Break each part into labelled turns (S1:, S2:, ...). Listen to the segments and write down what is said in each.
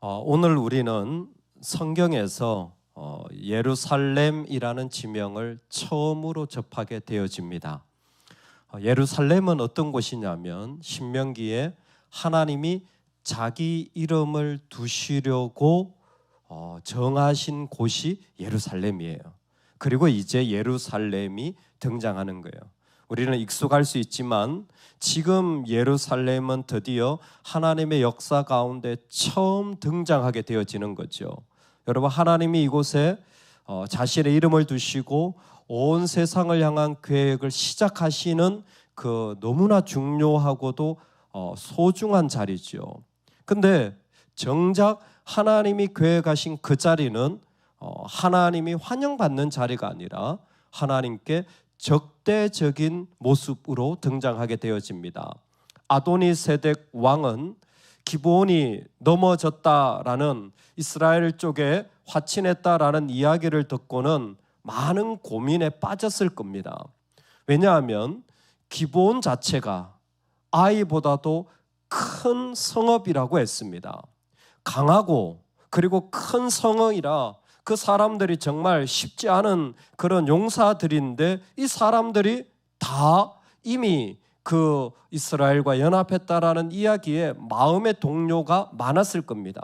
S1: 오늘 우리는 성경에서 예루살렘이라는 지명을 처음으로 접하게 되어집니다. 예루살렘은 어떤 곳이냐면 신명기에 하나님이 자기 이름을 두시려고 정하신 곳이 예루살렘이에요. 그리고 이제 예루살렘이 등장하는 거예요. 우리는 익숙할 수 있지만 지금 예루살렘은 드디어 하나님의 역사 가운데 처음 등장하게 되어지는 거죠. 여러분, 하나님이 이곳에 자신의 이름을 두시고 온 세상을 향한 계획을 시작하시는 그 너무나 중요하고도 소중한 자리죠. 근데 정작 하나님이 계획하신 그 자리는 하나님이 환영받는 자리가 아니라 하나님께 적대적인 모습으로 등장하게 되어집니다. 아도니세덱 왕은 기브온이 넘어졌다라는 이스라엘 쪽에 화친했다라는 이야기를 듣고는 많은 고민에 빠졌을 겁니다. 왜냐하면 기브온 자체가 아이보다도 큰 성읍이라고 했습니다. 강하고 그리고 큰 성읍이라 그 사람들이 정말 쉽지 않은 그런 용사들인데 이 사람들이 다 이미 그 이스라엘과 연합했다라는 이야기에 마음의 동요가 많았을 겁니다.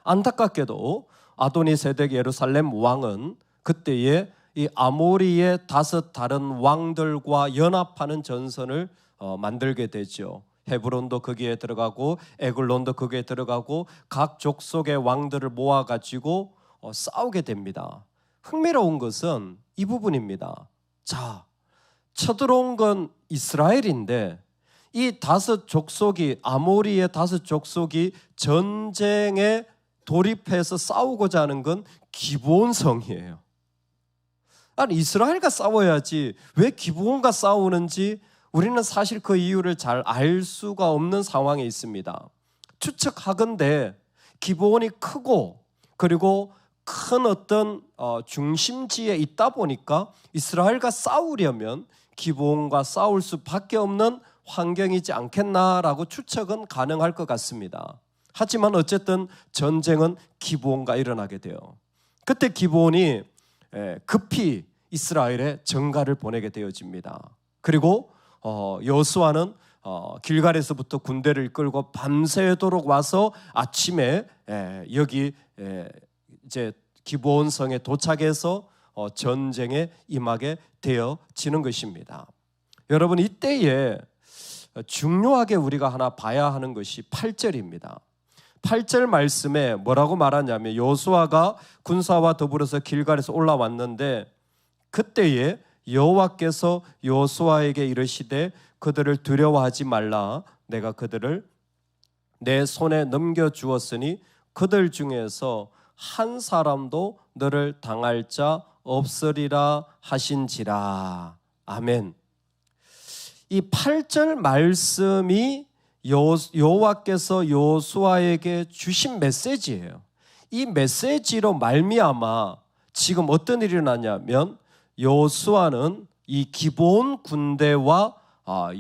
S1: 안타깝게도 아도니세덱 예루살렘 왕은 그때에 이 아모리의 5 다른 왕들과 연합하는 전선을 만들게 되죠. 헤브론도 거기에 들어가고 에글론도 거기에 들어가고 각 족속의 왕들을 모아가지고 싸우게 됩니다. 흥미로운 것은 이 부분입니다. 자, 쳐들어온 건 이스라엘인데 이 5 족속이 아모리의 5 족속이 전쟁에 돌입해서 싸우고자 하는 건 기브온성이에요. 아니, 이스라엘과 싸워야지 왜 기브온과 싸우는지 우리는 사실 그 이유를 잘 알 수가 없는 상황에 있습니다. 추측하건대 기브온이 크고 그리고 큰 어떤 중심지에 있다 보니까 이스라엘과 싸우려면 기브온과 싸울 수밖에 없는 환경이지 않겠나라고 추측은 가능할 것 같습니다. 하지만 어쨌든 전쟁은 기브온과 일어나게 돼요. 그때 기브온이 급히 이스라엘에 전가를 보내게 되어집니다. 그리고 여호수아는 길갈에서부터 군대를 이끌고 밤새도록 와서 아침에 여기 이제 기브온 성에 도착해서 전쟁에 임하게 되어지는 것입니다. 여러분, 이때에 중요하게 우리가 하나 봐야 하는 것이 8절입니다. 8절 말씀에 뭐라고 말하냐면 여호수아가 군사와 더불어서 길갈에서 올라왔는데 그때에 여호와께서 여호수아에게 이르시되 그들을 두려워하지 말라. 내가 그들을 내 손에 넘겨주었으니 그들 중에서 한 사람도 너를 당할 자 없으리라 하신지라. 아멘. 이 8절 말씀이 여호와께서 여호수아에게 주신 메시지예요. 이 메시지로 말미암아 지금 어떤 일이 일어나냐면 여호수아는 이 기브온 군대와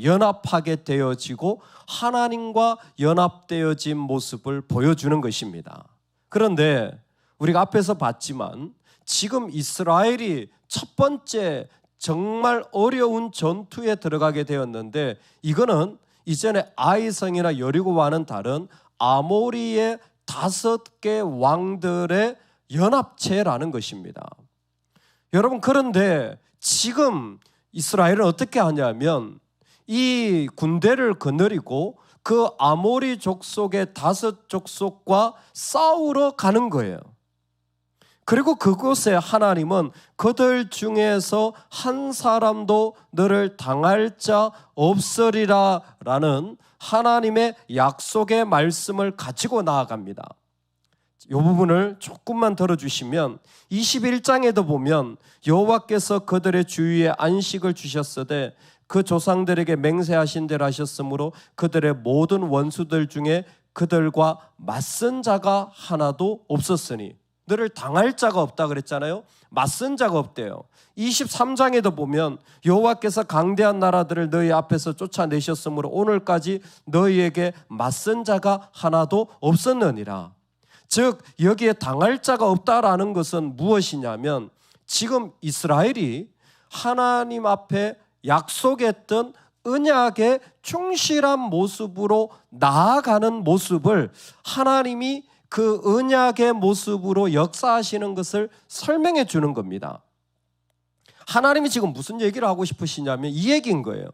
S1: 연합하게 되어지고 하나님과 연합되어진 모습을 보여주는 것입니다. 그런데 우리가 앞에서 봤지만 지금 이스라엘이 첫 번째 정말 어려운 전투에 들어가게 되었는데 이거는 이전에 아이성이나 여리고와는 다른 아모리의 5개 왕들의 연합체라는 것입니다. 여러분, 그런데 지금 이스라엘은 어떻게 하냐면 이 군대를 거느리고 그 아모리 족속의 5 족속과 싸우러 가는 거예요. 그리고 그곳에 하나님은 그들 중에서 한 사람도 너를 당할 자 없으리라 라는 하나님의 약속의 말씀을 가지고 나아갑니다. 이 부분을 조금만 들어주시면 21장에도 보면 여호와께서 그들의 주위에 안식을 주셨으되 그 조상들에게 맹세하신 대로 하셨으므로 그들의 모든 원수들 중에 그들과 맞선 자가 하나도 없었으니 너를 당할 자가 없다 그랬잖아요. 맞선 자가 없대요. 23장에도 보면 여호와께서 강대한 나라들을 너희 앞에서 쫓아내셨으므로 오늘까지 너희에게 맞선 자가 하나도 없었느니라. 즉 여기에 당할 자가 없다라는 것은 무엇이냐면 지금 이스라엘이 하나님 앞에 약속했던 언약에 충실한 모습으로 나아가는 모습을 하나님이 그 언약의 모습으로 역사하시는 것을 설명해 주는 겁니다. 하나님이 지금 무슨 얘기를 하고 싶으시냐면 이 얘기인 거예요.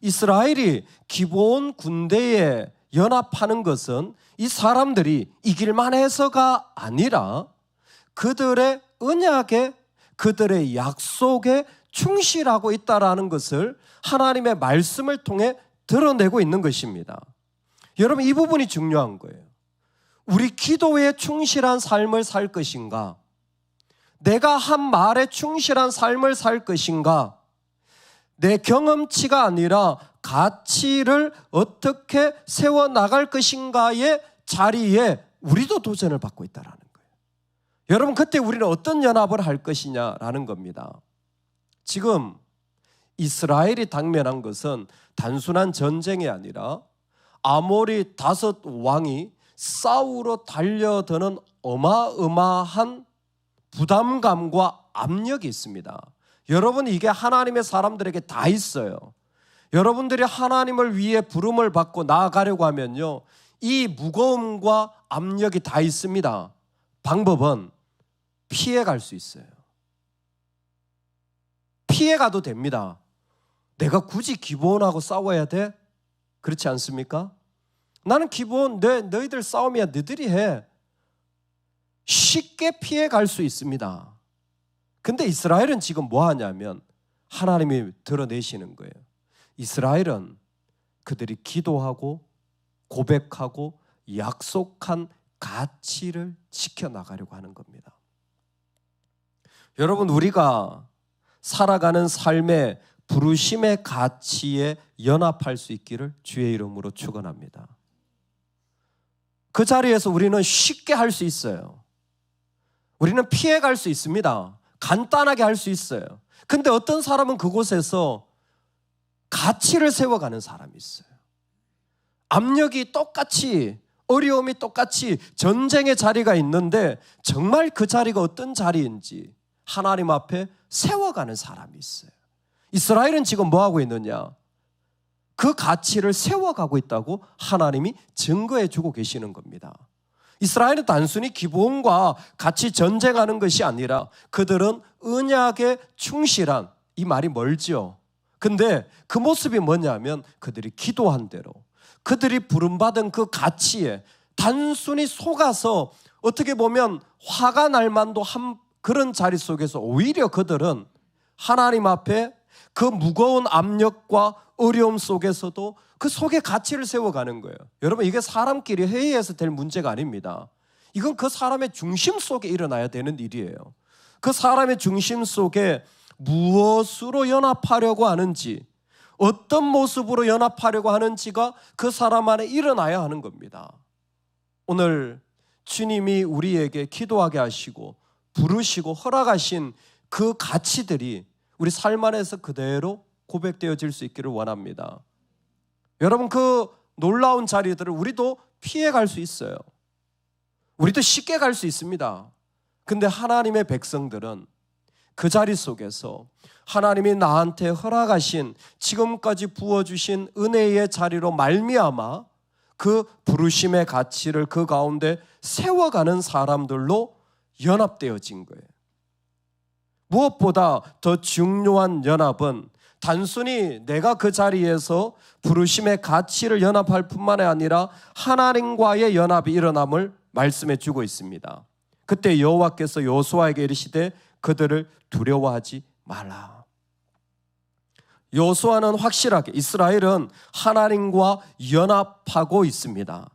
S1: 이스라엘이 기브온 군대에 연합하는 것은 이 사람들이 이길만 해서가 아니라 그들의 언약에, 그들의 약속에 충실하고 있다라는 것을 하나님의 말씀을 통해 드러내고 있는 것입니다. 여러분, 이 부분이 중요한 거예요. 우리 기도에 충실한 삶을 살 것인가? 내가 한 말에 충실한 삶을 살 것인가? 내 경험치가 아니라 가치를 어떻게 세워나갈 것인가의 자리에 우리도 도전을 받고 있다는 거예요. 여러분, 그때 우리는 어떤 연합을 할 것이냐라는 겁니다. 지금 이스라엘이 당면한 것은 단순한 전쟁이 아니라 아모리 5 왕이 싸우러 달려드는 어마어마한 부담감과 압력이 있습니다. 여러분, 이게 하나님의 사람들에게 다 있어요. 여러분들이 하나님을 위해 부름을 받고 나아가려고 하면요, 이 무거움과 압력이 다 있습니다. 방법은 피해갈 수 있어요. 피해가도 됩니다. 내가 굳이 기브온하고 싸워야 돼? 그렇지 않습니까? 나는 기브온, 너희들 싸움이야 너희들이 해. 쉽게 피해갈 수 있습니다. 근데 이스라엘은 지금 뭐 하냐면 하나님이 드러내시는 거예요. 이스라엘은 그들이 기도하고 고백하고 약속한 가치를 지켜나가려고 하는 겁니다. 여러분, 우리가 살아가는 삶의 부르심의 가치에 연합할 수 있기를 주의 이름으로 축원합니다. 그 자리에서 우리는 쉽게 할 수 있어요. 우리는 피해갈 수 있습니다. 간단하게 할 수 있어요. 근데 어떤 사람은 그곳에서 가치를 세워가는 사람이 있어요. 압력이 똑같이, 어려움이 똑같이 전쟁의 자리가 있는데 정말 그 자리가 어떤 자리인지 하나님 앞에 세워가는 사람이 있어요. 이스라엘은 지금 뭐 하고 있느냐? 그 가치를 세워가고 있다고 하나님이 증거해 주고 계시는 겁니다. 이스라엘은 단순히 기브온과 같이 전쟁하는 것이 아니라 그들은 언약에 충실한, 이 말이 멀지요. 근데 그 모습이 뭐냐면 그들이 기도한 대로, 그들이 부름받은 그 가치에 단순히 속아서 어떻게 보면 화가 날 만도 한 그런 자리 속에서 오히려 그들은 하나님 앞에 그 무거운 압력과 어려움 속에서도 그 속에 가치를 세워가는 거예요. 여러분, 이게 사람끼리 회의해서 될 문제가 아닙니다. 이건 그 사람의 중심 속에 일어나야 되는 일이에요. 그 사람의 중심 속에 무엇으로 연합하려고 하는지, 어떤 모습으로 연합하려고 하는지가 그 사람 안에 일어나야 하는 겁니다. 오늘 주님이 우리에게 기도하게 하시고 부르시고 허락하신 그 가치들이 우리 삶 안에서 그대로 고백되어질 수 있기를 원합니다. 여러분, 그 놀라운 자리들을 우리도 피해갈 수 있어요. 우리도 쉽게 갈 수 있습니다. 근데 하나님의 백성들은 그 자리 속에서 하나님이 나한테 허락하신, 지금까지 부어주신 은혜의 자리로 말미암아 그 부르심의 가치를 그 가운데 세워가는 사람들로 연합되어진 거예요. 무엇보다 더 중요한 연합은 단순히 내가 그 자리에서 부르심의 가치를 연합할 뿐만 아니라 하나님과의 연합이 일어남을 말씀해 주고 있습니다. 그때 여호와께서 여호수아에게 이르시되 그들을 두려워하지 말라. 여호수아는 확실하게 이스라엘은 하나님과 연합하고 있습니다.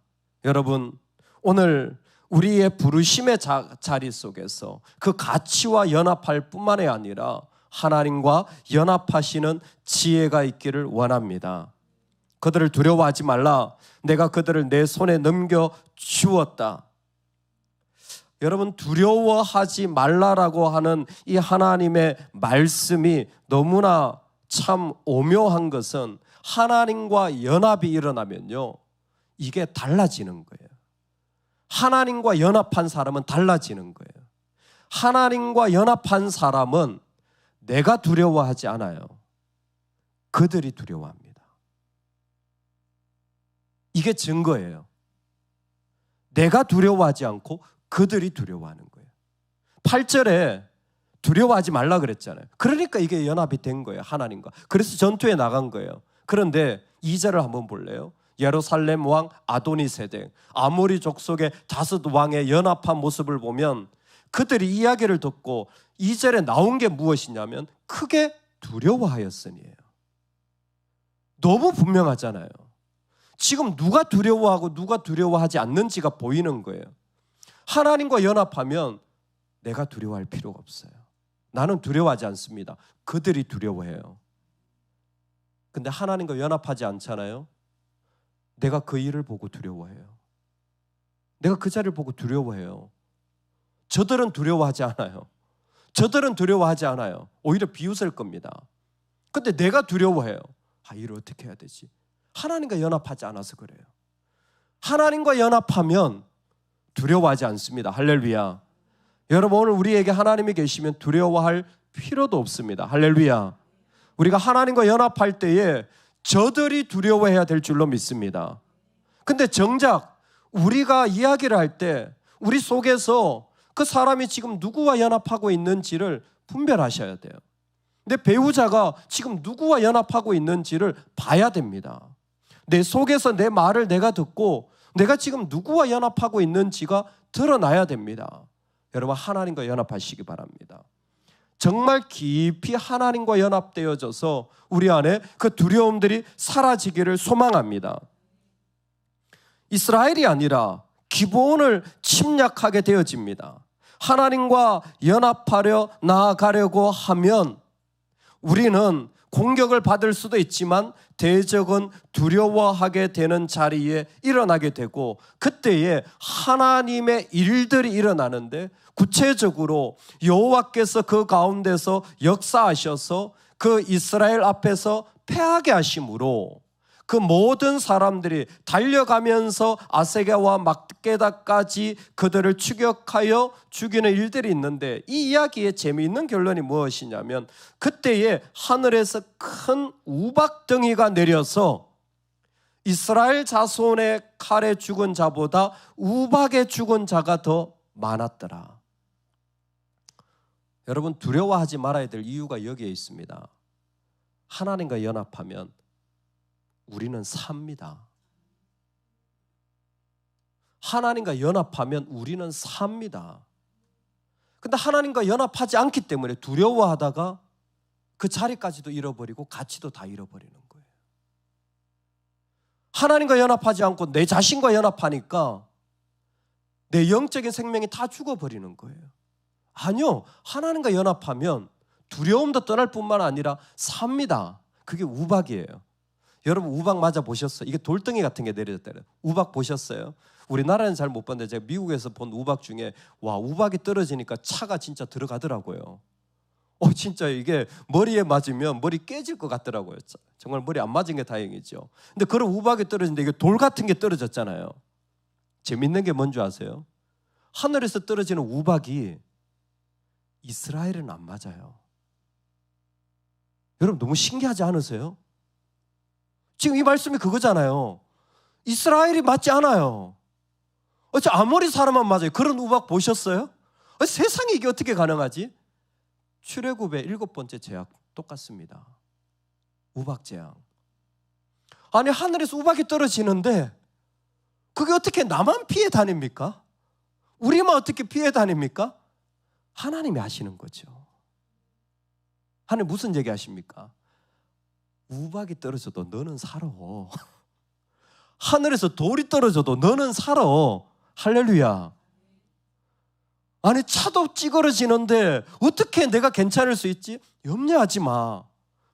S1: 여러분, 오늘 우리의 부르심의 자리 속에서 그 가치와 연합할 뿐만이 아니라 하나님과 연합하시는 지혜가 있기를 원합니다. 그들을 두려워하지 말라. 내가 그들을 내 손에 넘겨 주었다. 여러분, 두려워하지 말라라고 하는 이 하나님의 말씀이 너무나 참 오묘한 것은 하나님과 연합이 일어나면요, 이게 달라지는 거예요. 하나님과 연합한 사람은 달라지는 거예요. 하나님과 연합한 사람은 내가 두려워하지 않아요. 그들이 두려워합니다. 이게 증거예요. 내가 두려워하지 않고 그들이 두려워하는 거예요. 8절에 두려워하지 말라 그랬잖아요. 그러니까 이게 연합이 된 거예요, 하나님과. 그래서 전투에 나간 거예요. 그런데 2절을 한번 볼래요? 예루살렘 왕 아도니세덱, 아모리 족속의 다섯 왕의 연합한 모습을 보면 그들이 이야기를 듣고 2절에 나온 게 무엇이냐면 크게 두려워하였으니예요. 너무 분명하잖아요. 지금 누가 두려워하고 누가 두려워하지 않는지가 보이는 거예요. 하나님과 연합하면 내가 두려워할 필요가 없어요. 나는 두려워하지 않습니다. 그들이 두려워해요. 근데 하나님과 연합하지 않잖아요. 내가 그 일을 보고 두려워해요. 내가 그 자리를 보고 두려워해요. 저들은 두려워하지 않아요. 저들은 두려워하지 않아요. 오히려 비웃을 겁니다. 근데 내가 두려워해요. 일을 어떻게 해야 되지? 하나님과 연합하지 않아서 그래요. 하나님과 연합하면 두려워하지 않습니다. 할렐루야. 여러분, 오늘 우리에게 하나님이 계시면 두려워할 필요도 없습니다. 할렐루야. 우리가 하나님과 연합할 때에 저들이 두려워해야 될 줄로 믿습니다. 근데 정작 우리가 이야기를 할 때 우리 속에서 그 사람이 지금 누구와 연합하고 있는지를 분별하셔야 돼요. 내 배우자가 지금 누구와 연합하고 있는지를 봐야 됩니다. 내 속에서 내 말을 내가 듣고 내가 지금 누구와 연합하고 있는지가 드러나야 됩니다. 여러분, 하나님과 연합하시기 바랍니다. 정말 깊이 하나님과 연합되어져서 우리 안에 그 두려움들이 사라지기를 소망합니다. 이스라엘이 아니라 기브온을 침략하게 되어집니다. 하나님과 연합하려 나아가려고 하면 우리는 공격을 받을 수도 있지만 대적은 두려워하게 되는 자리에 일어나게 되고, 그때에 하나님의 일들이 일어나는데 구체적으로 여호와께서 그 가운데서 역사하셔서 그 이스라엘 앞에서 패하게 하심으로 그 모든 사람들이 달려가면서 아세가와 막게다까지 그들을 추격하여 죽이는 일들이 있는데, 이 이야기의 재미있는 결론이 무엇이냐면 그때에 하늘에서 큰 우박덩이가 내려서 이스라엘 자손의 칼에 죽은 자보다 우박에 죽은 자가 더 많았더라. 여러분, 두려워하지 말아야 될 이유가 여기에 있습니다. 하나님과 연합하면 우리는 삽니다. 하나님과 연합하면 우리는 삽니다. 근데 하나님과 연합하지 않기 때문에 두려워하다가 그 자리까지도 잃어버리고 가치도 다 잃어버리는 거예요. 하나님과 연합하지 않고 내 자신과 연합하니까 내 영적인 생명이 다 죽어버리는 거예요. 아니요, 하나님과 연합하면 두려움도 떠날 뿐만 아니라 삽니다. 그게 우박이에요. 여러분, 우박 맞아 보셨어요? 이게 돌덩이 같은 게 내려졌다요. 우박 보셨어요? 우리나라는 잘 못 봤는데 제가 미국에서 본 우박 중에 우박이 떨어지니까 차가 진짜 들어가더라고요. 진짜 이게 머리에 맞으면 머리 깨질 것 같더라고요. 정말 머리 안 맞은 게 다행이죠. 근데 그런 우박이 떨어지는데 이게 돌 같은 게 떨어졌잖아요. 재밌는 게 뭔지 아세요? 하늘에서 떨어지는 우박이 이스라엘은 안 맞아요. 여러분, 너무 신기하지 않으세요? 지금 이 말씀이 그거잖아요. 이스라엘이 맞지 않아요. 어째 아모리 사람만 맞아요. 그런 우박 보셨어요? 세상에 이게 어떻게 가능하지? 출애굽의 7번째 재앙 똑같습니다. 우박 재앙. 아니, 하늘에서 우박이 떨어지는데 그게 어떻게 나만 피해 다닙니까? 우리만 어떻게 피해 다닙니까? 하나님이 하시는 거죠. 하나님 무슨 얘기 하십니까? 우박이 떨어져도 너는 살아. 하늘에서 돌이 떨어져도 너는 살아. 할렐루야. 아니, 차도 찌그러지는데 어떻게 내가 괜찮을 수 있지? 염려하지 마.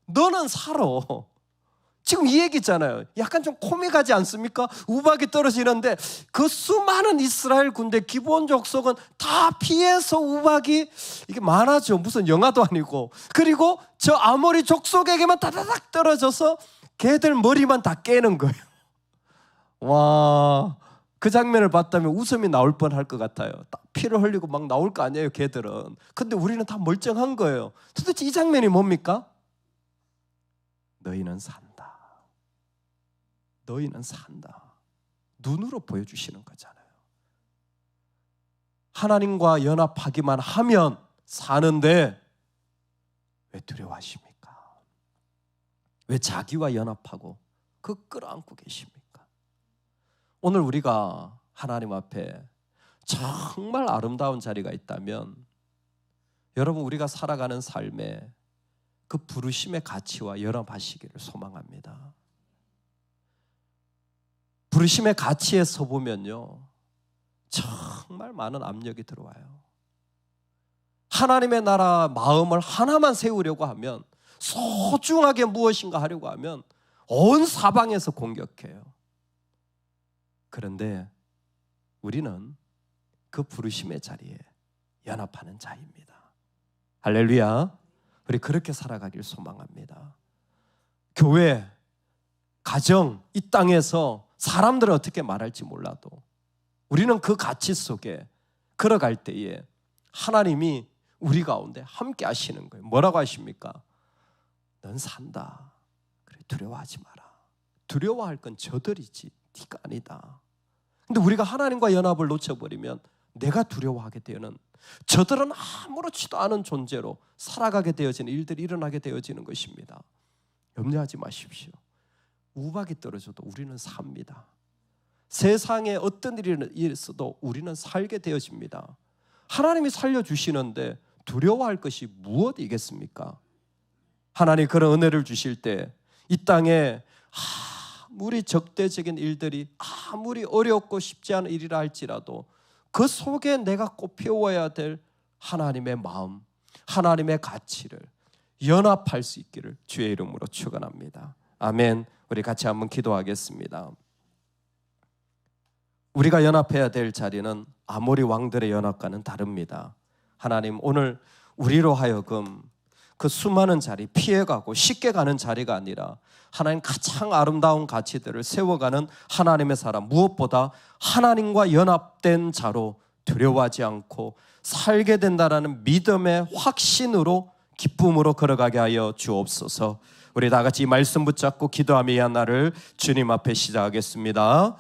S1: 너는 살아. 지금 이 얘기잖아요. 약간 좀 코믹하지 않습니까? 우박이 떨어지는데 그 수많은 이스라엘 군대 기브온 족속은 다 피해서 우박이 이게 많아져. 무슨 영화도 아니고. 그리고 저 아모리 족속에게만 다다닥 떨어져서 걔들 머리만 다 깨는 거예요. 와, 그 장면을 봤다면 웃음이 나올 뻔할 것 같아요. 딱 피를 흘리고 막 나올 거 아니에요, 걔들은. 근데 우리는 다 멀쩡한 거예요. 도대체 이 장면이 뭡니까? 너희는 산다. 너희는 산다. 눈으로 보여주시는 거잖아요. 하나님과 연합하기만 하면 사는데 왜 두려워하십니까? 왜 자기와 연합하고 그 끌어안고 계십니까? 오늘 우리가 하나님 앞에 정말 아름다운 자리가 있다면 여러분, 우리가 살아가는 삶에 그 부르심의 가치와 연합하시기를 소망합니다. 부르심의 가치에 서보면요, 정말 많은 압력이 들어와요. 하나님의 나라 마음을 하나만 세우려고 하면, 소중하게 무엇인가 하려고 하면 온 사방에서 공격해요. 그런데 우리는 그 부르심의 자리에 연합하는 자입니다. 할렐루야. 우리 그렇게 살아가길 소망합니다. 교회, 가정, 이 땅에서 사람들은 어떻게 말할지 몰라도 우리는 그 가치 속에 걸어갈 때에 하나님이 우리 가운데 함께 하시는 거예요. 뭐라고 하십니까? 넌 산다. 그래, 두려워하지 마라. 두려워할 건 저들이지 네가 아니다. 근데 우리가 하나님과 연합을 놓쳐버리면 내가 두려워하게 되는, 저들은 아무렇지도 않은 존재로 살아가게 되어지는 일들이 일어나게 되어지는 것입니다. 염려하지 마십시오. 우박이 떨어져도 우리는 삽니다. 세상에 어떤 일이 있어도 우리는 살게 되어집니다. 하나님이 살려주시는데 두려워할 것이 무엇이겠습니까? 하나님 그런 은혜를 주실 때 이 땅에 아무리 적대적인 일들이 아무리 어렵고 쉽지 않은 일이라 할지라도 그 속에 내가 꼭 배워야 될 하나님의 마음, 하나님의 가치를 연합할 수 있기를 주의 이름으로 축원합니다. 아멘. 우리 같이 한번 기도하겠습니다. 우리가 연합해야 될 자리는 아모리 왕들의 연합과는 다릅니다. 하나님, 오늘 우리로 하여금 그 수많은 자리 피해가고 쉽게 가는 자리가 아니라 하나님 가장 아름다운 가치들을 세워가는 하나님의 사람, 무엇보다 하나님과 연합된 자로 두려워하지 않고 살게 된다라는 믿음의 확신으로 기쁨으로 걸어가게 하여 주옵소서. 우리 다 같이 이 말씀 붙잡고 기도하며 이 하나를 주님 앞에 시작하겠습니다.